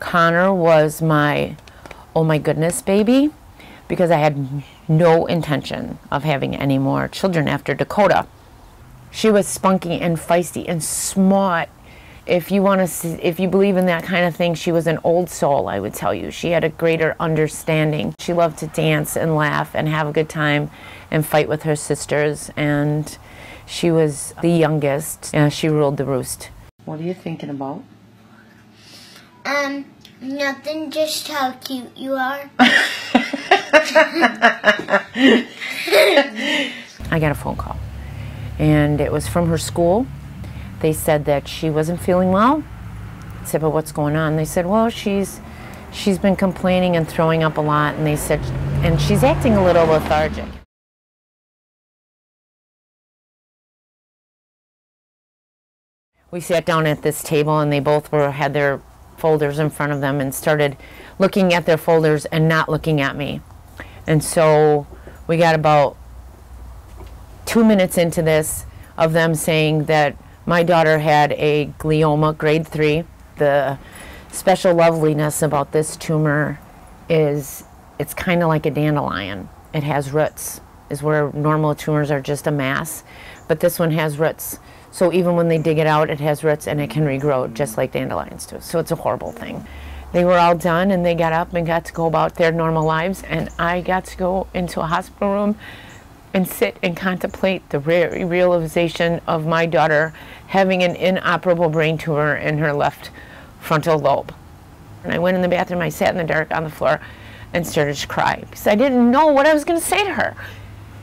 Connor was my oh my goodness baby, because I had no intention of having any more children after Dakota. She was spunky and feisty and smart. If you want to see, if you believe in that kind of thing, she was an old soul, I would tell you. She had a greater understanding. She loved to dance and laugh and have a good time and fight with her sisters. And she was the youngest, and she ruled the roost. What are you thinking about? Nothing, just how cute you are. I got a phone call, and it was from her school. They said that she wasn't feeling well. I said, but what's going on? They said, well, she's been complaining and throwing up a lot, and they said, and she's acting a little lethargic. We sat down at this table, and they both had their folders in front of them and started looking at their folders and not looking at me. And so we got about 2 minutes into this of them saying that my daughter had a glioma, grade 3. The special loveliness about this tumor is it's kind of like a dandelion. It has roots, is where normal tumors are just a mass, but this one has roots. So even when they dig it out, it has roots and it can regrow just like dandelions do. So it's a horrible thing. They were all done and they got up and got to go about their normal lives, and I got to go into a hospital room and sit and contemplate the realization of my daughter having an inoperable brain tumor in her left frontal lobe. And I went in the bathroom, I sat in the dark on the floor and started to cry because I didn't know what I was going to say to her.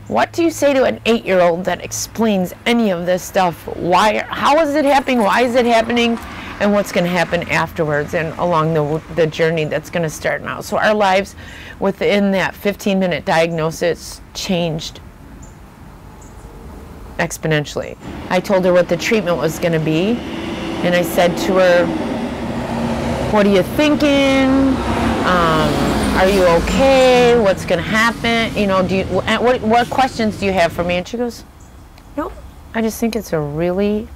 What do you say to an 8-year-old that explains any of this stuff? Why, how is it happening? Why is it happening? And what's going to happen afterwards and along the journey that's going to start now. So our lives within that 15-minute diagnosis changed exponentially. I told her what the treatment was going to be, and I said to her, what are you thinking? Are you okay? What's going to happen? You know, what questions do you have for me? And she goes, no, I just think it's a really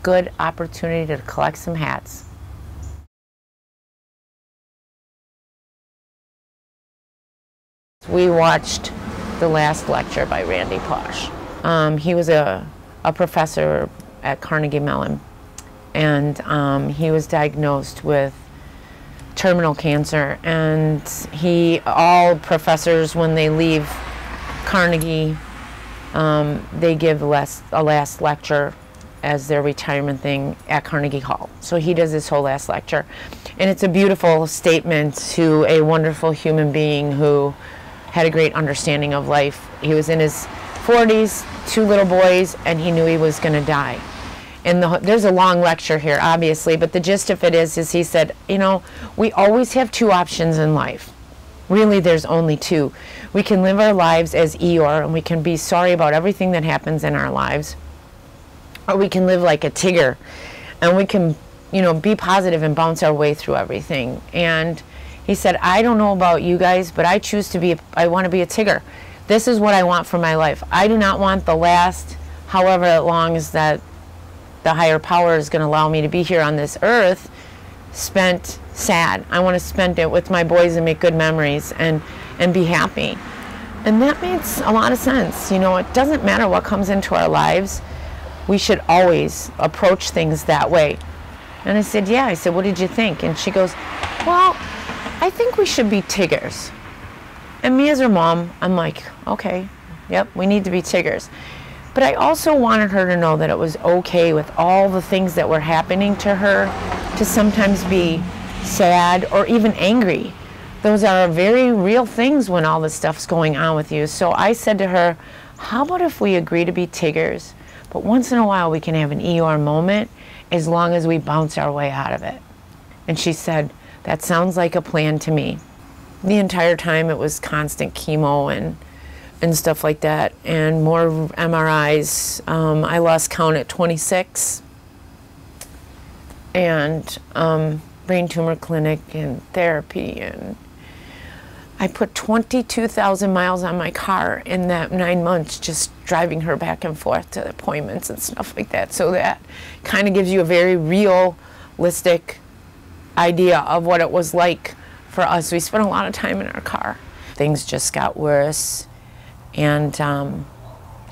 good opportunity to collect some hats. We watched the last lecture by Randy Pausch. He was a professor at Carnegie Mellon, and he was diagnosed with terminal cancer, and all professors, when they leave Carnegie, they give a last lecture as their retirement thing at Carnegie Hall. So he does this whole last lecture, and it's a beautiful statement to a wonderful human being who had a great understanding of life. He was in his 40s, 2 little boys, and he knew he was going to die. And there's a long lecture here, obviously, but the gist of it is he said, you know, we always have 2 options in life. Really, there's only 2. We can live our lives as Eeyore, and we can be sorry about everything that happens in our lives. Or we can live like a Tigger, and we can, you know, be positive and bounce our way through everything. And he said, I don't know about you guys, but I want to be a Tigger. This is what I want for my life. I do not want the last, however long as that the higher power is going to allow me to be here on this earth, spent sad. I want to spend it with my boys and make good memories and be happy. And that makes a lot of sense. You know, it doesn't matter what comes into our lives. We should always approach things that way. And I said, yeah. I said, what did you think? And she goes, well, I think we should be Tiggers. And me as her mom, I'm like, okay, yep, we need to be Tiggers. But I also wanted her to know that it was okay with all the things that were happening to her to sometimes be sad or even angry. Those are very real things when all this stuff's going on with you. So I said to her, how about if we agree to be Tiggers, but once in a while we can have an Eeyore moment as long as we bounce our way out of it. And she said, that sounds like a plan to me. The entire time it was constant chemo and stuff like that, and more MRIs. I lost count at 26. And brain tumor clinic and therapy, and I put 22,000 miles on my car in that 9 months, just driving her back and forth to appointments and stuff like that. So that kind of gives you a very realistic idea of what it was like for us. We spent a lot of time in our car. Things just got worse, and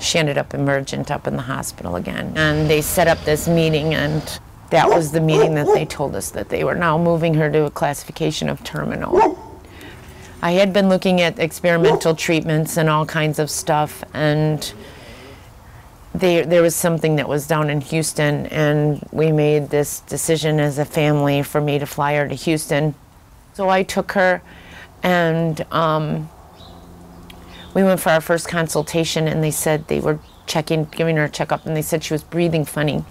she ended up emergent up in the hospital again. And they set up this meeting, and that was the meeting that they told us that they were now moving her to a classification of terminal. I had been looking at experimental treatments and all kinds of stuff, and there was something that was down in Houston, and we made this decision as a family for me to fly her to Houston. So I took her, and we went for our first consultation, and they said they were giving her a checkup, and they said she was breathing funny.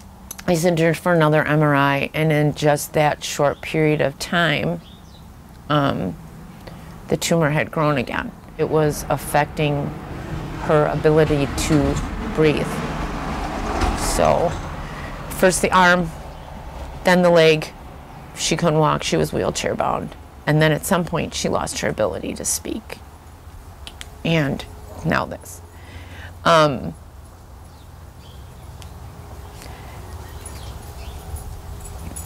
I sent her for another MRI, and in just that short period of time, the tumor had grown again. It was affecting her ability to breathe. So first the arm, then the leg. She couldn't walk, she was wheelchair bound. And then at some point she lost her ability to speak. And now this.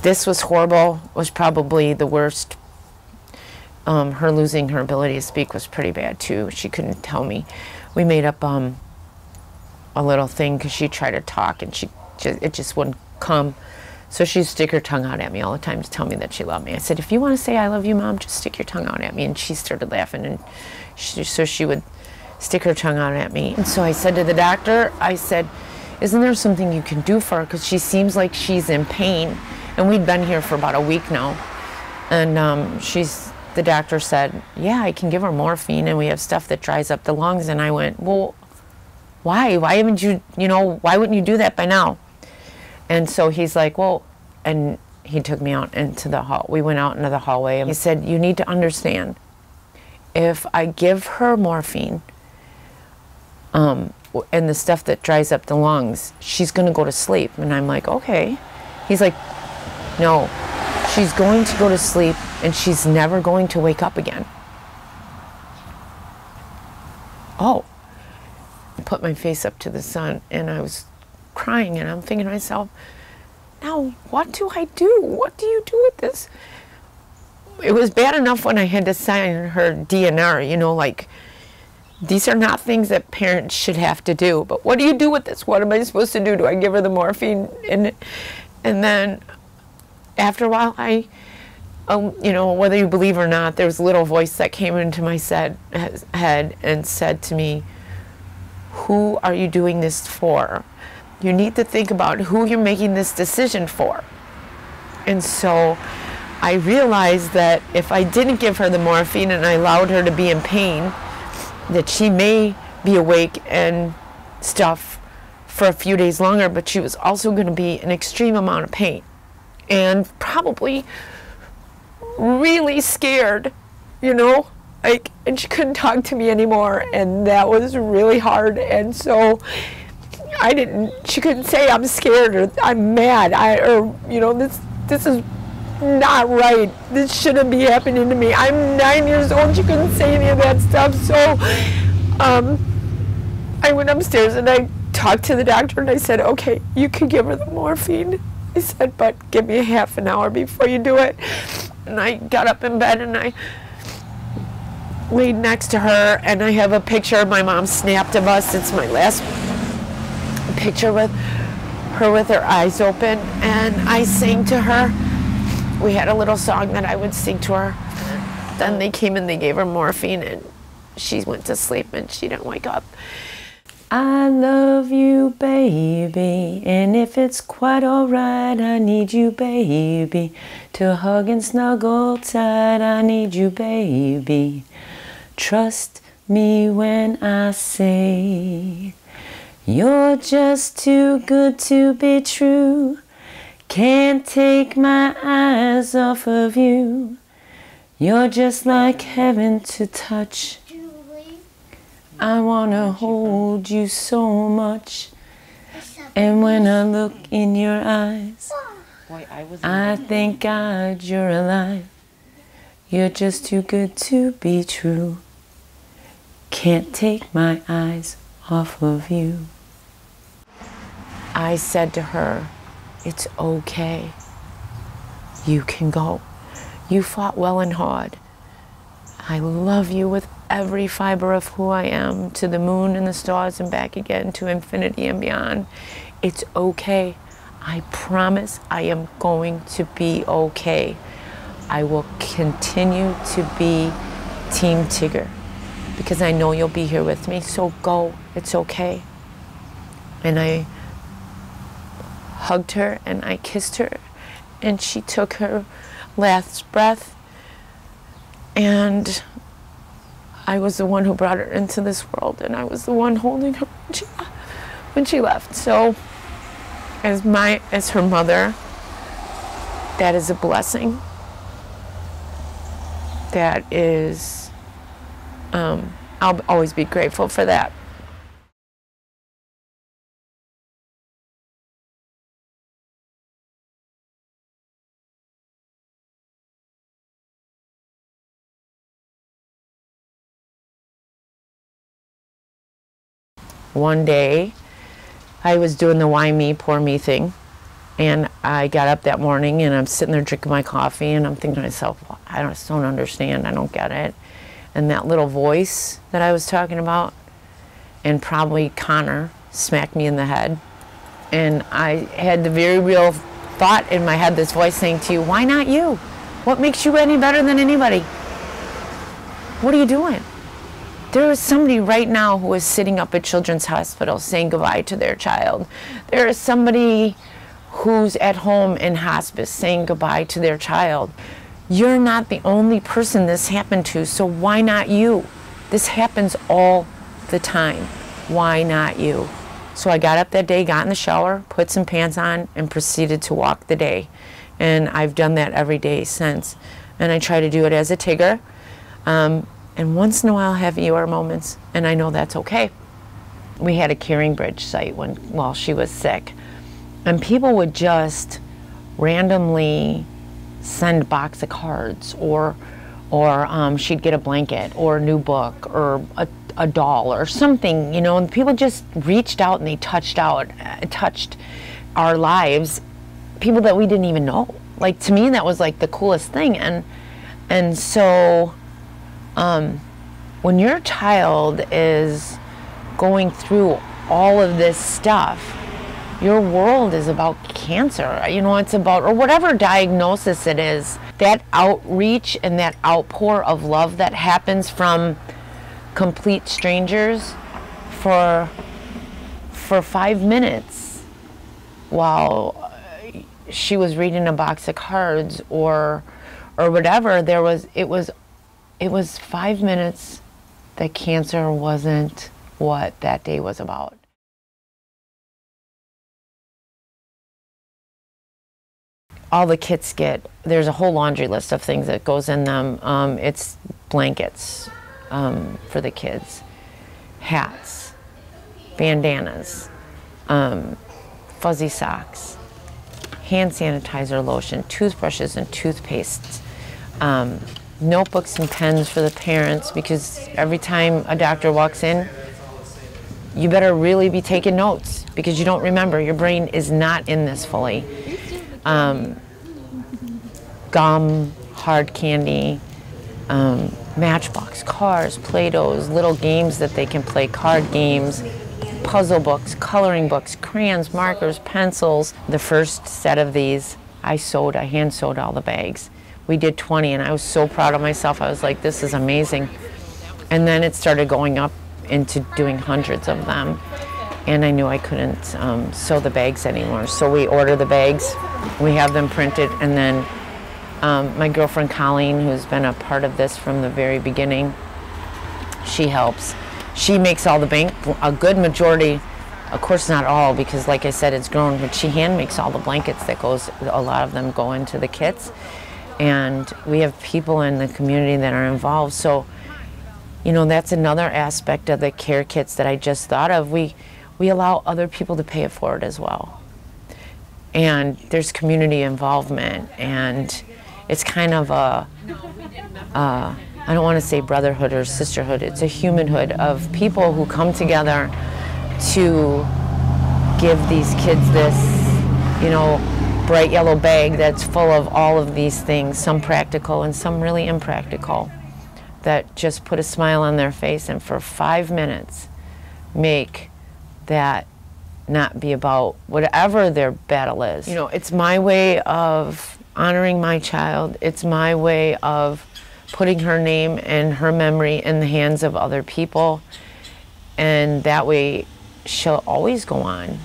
This was horrible, was probably the worst. Her losing her ability to speak was pretty bad too. She couldn't tell me. We made up a little thing because she tried to talk and it just wouldn't come. So she'd stick her tongue out at me all the time to tell me that she loved me. I said, if you want to say I love you, Mom, just stick your tongue out at me. And she started laughing, and so she would stick her tongue out at me. And so I said to the doctor, I said, isn't there something you can do for her? Because she seems like she's in pain. And we'd been here for about a week now. And the doctor said, yeah, I can give her morphine, and we have stuff that dries up the lungs. And I went, well, why? Why haven't you, why wouldn't you do that by now? And so he's like, well, and he took me out into the hall. We went out into the hallway, and he said, you need to understand, if I give her morphine and the stuff that dries up the lungs, she's going to go to sleep. And I'm like, okay. He's like, no, she's going to go to sleep, and she's never going to wake up again. Oh. I put my face up to the sun, and I was crying, and I'm thinking to myself, now what do I do? What do you do with this? It was bad enough when I had to sign her DNR, like, these are not things that parents should have to do, but what do you do with this? What am I supposed to do? Do I give her the morphine? And then after a while, I, whether you believe or not, there was a little voice that came into my head and said to me, who are you doing this for? You need to think about who you're making this decision for. And so I realized that if I didn't give her the morphine and I allowed her to be in pain, that she may be awake and stuff for a few days longer, but she was also going to be in extreme amount of pain and probably really scared, and she couldn't talk to me anymore, and that was really hard. And so she couldn't say I'm scared or I'm mad, this is not right. This shouldn't be happening to me. I'm 9 years old. She couldn't say any of that stuff. So I went upstairs and I talked to the doctor, and I said, okay, you can give her the morphine. I said, but give me a half an hour before you do it. And I got up in bed and I laid next to her, and I have a picture my mom snapped of us. It's my last picture with her eyes open, and I sang to her. We had a little song that I would sing to her. Then they came and they gave her morphine, and she went to sleep and she didn't wake up. I love you, baby, and if it's quite alright, I need you, baby, to hug and snuggle tight. I need you, baby. Trust me when I say you're just too good to be true. Can't take my eyes off of you. You're just like heaven to touch. I wanna hold you so much. And when I look in your eyes, I thank God you're alive. You're just too good to be true. Can't take my eyes off of you. I said to her, it's okay. You can go. You fought well and hard. I love you with every fiber of who I am, to the moon and the stars and back again, to infinity and beyond. It's okay. I promise I am going to be okay. I will continue to be Team Tigger because I know you'll be here with me. So go, it's okay. And I hugged her and I kissed her, and she took her last breath, and I was the one who brought her into this world, and I was the one holding her when she left. So as her mother, that is a blessing. That is, I'll always be grateful for that. One day, I was doing the why me, poor me thing, and I got up that morning and I'm sitting there drinking my coffee and I'm thinking to myself, well, I just don't understand, I don't get it. And that little voice that I was talking about, and probably Connor, smacked me in the head. And I had the very real thought in my head, this voice saying to you, why not you? What makes you any better than anybody? What are you doing? There is somebody right now who is sitting up at Children's Hospital saying goodbye to their child. There is somebody who's at home in hospice saying goodbye to their child. You're not the only person this happened to, so why not you? This happens all the time. Why not you? So I got up that day, got in the shower, put some pants on, and proceeded to walk the day. And I've done that every day since. And I try to do it as a Tigger. And once in a while I have ER moments, and I know that's okay. We had a Caring Bridge site while she was sick, and people would just randomly send a box of cards, or she'd get a blanket or a new book or a doll or something, you know, and people just reached out and they touched our lives, people that we didn't even know. Like, to me, that was like the coolest thing. And so when your child is going through all of this stuff, your world is about cancer, you know, it's about, or whatever diagnosis it is, that outreach and that outpour of love that happens from complete strangers for 5 minutes while she was reading a box of cards or whatever, it was 5 minutes that cancer wasn't what that day was about. All the kits there's a whole laundry list of things that goes in them. It's blankets for the kids, hats, bandanas, fuzzy socks, hand sanitizer lotion, toothbrushes and toothpastes, notebooks and pens for the parents, because every time a doctor walks in, you better really be taking notes because you don't remember. Your brain is not in this fully. Gum, hard candy, Matchbox, cars, Play-Dohs, little games that they can play, card games, puzzle books, coloring books, crayons, markers, pencils. The first set of these, I hand sewed all the bags. We did 20 and I was so proud of myself. I was like, this is amazing. And then it started going up into doing hundreds of them. And I knew I couldn't sew the bags anymore. So we order the bags, we have them printed, and then my girlfriend Colleen, who's been a part of this from the very beginning, she helps. She makes all the a good majority, of course not all, because like I said, it's grown, but she hand makes all the blankets that a lot of them go into the kits. And we have people in the community that are involved. So, you know, that's another aspect of the care kits that I just thought of. We allow other people to pay it forward as well. And there's community involvement, and it's kind of a, I don't want to say brotherhood or sisterhood, it's a humanhood of people who come together to give these kids this, you know, bright yellow bag that's full of all of these things, some practical and some really impractical, that just put a smile on their face and for 5 minutes make that not be about whatever their battle is. You know, it's my way of honoring my child. It's my way of putting her name and her memory in the hands of other people, and that way she'll always go on.